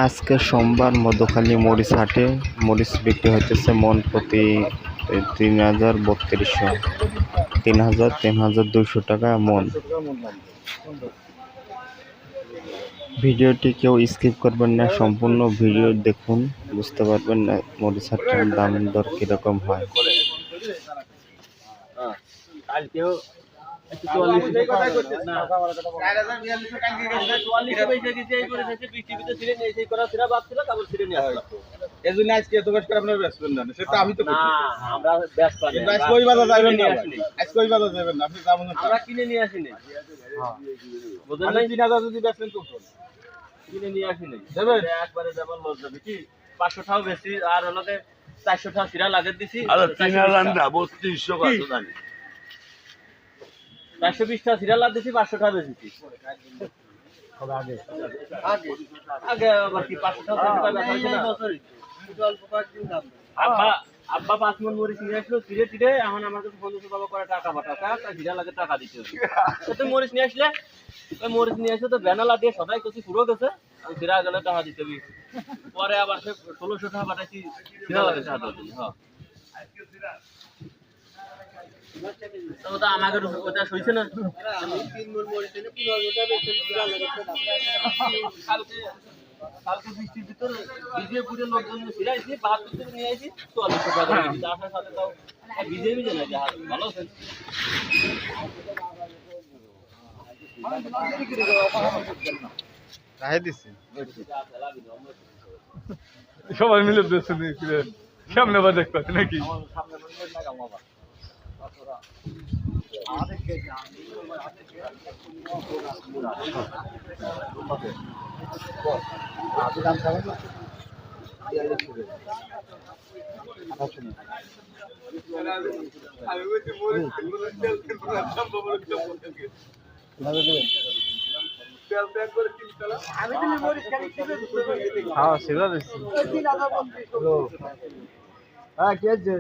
আজকে সোমবার মধুখালী মরিচ হাটে মরিচ বিক্রি হইতেছে মন প্রতি ৩,৩২০, ৩,২০০ টাকা মন। ভিডিওটি কেউ স্কিপ করবেন না, সম্পূর্ণ ভিডিও দেখুন, বুঝতে পারবেন না মরিচ হাটের দাম দর কিরকম হয়। কিনে নিয়ে আসিনি একবারে যেমন লস যাবে কি 500 টাকা বেশি আর হলকে 400 টাকা সিরা লাগে দিছি 420 টাকা সিরা লাগ দিছি 500 টাকা বেশি আগে আগে আবার কি 500 টাকা বেশি না অল্প কয়েকদিন দাম আব্বা 5 মন মরিচ নিয়ে আসলো ধীরে ধীরে এখন আমার কাছে বন্ধু বাবা করে টাকা পাঠাও টাকা হিরা লাগে টাকা দিতে হবে তো মরিচ নিয়ে আসলে ওই মরিচ নিয়ে আসলে তো ব্যানালা দিয়ে সদাই কিছু পুরো গেছে আমি হিরা গেলে টাকা দিতে হবে পরে আবার 1600 টাকা পাঠাইছি হিরা লাগে টাকা দিতে হ্যাঁ তো আমাকে ওটা সইছে না 3 মন মরিচ এনে 1500 টাকা বেচে হিরা লাগে কালকে বৃষ্টির ভিতরে ভিজে পুরো লোকজন ফিরাইছি 72 থেকে নিয়ে আইছি 4400 টাকা দিয়েছি আসার সাথে তাও ভিজে না যা ভালো আছে রাহে দিছি সবাই মিলে বেছে নিয়ে সামনে আবার দেখতে পাচ্ছি নাকি হ্যাঁ সেটা দেখছি হ্যাঁ কে আছে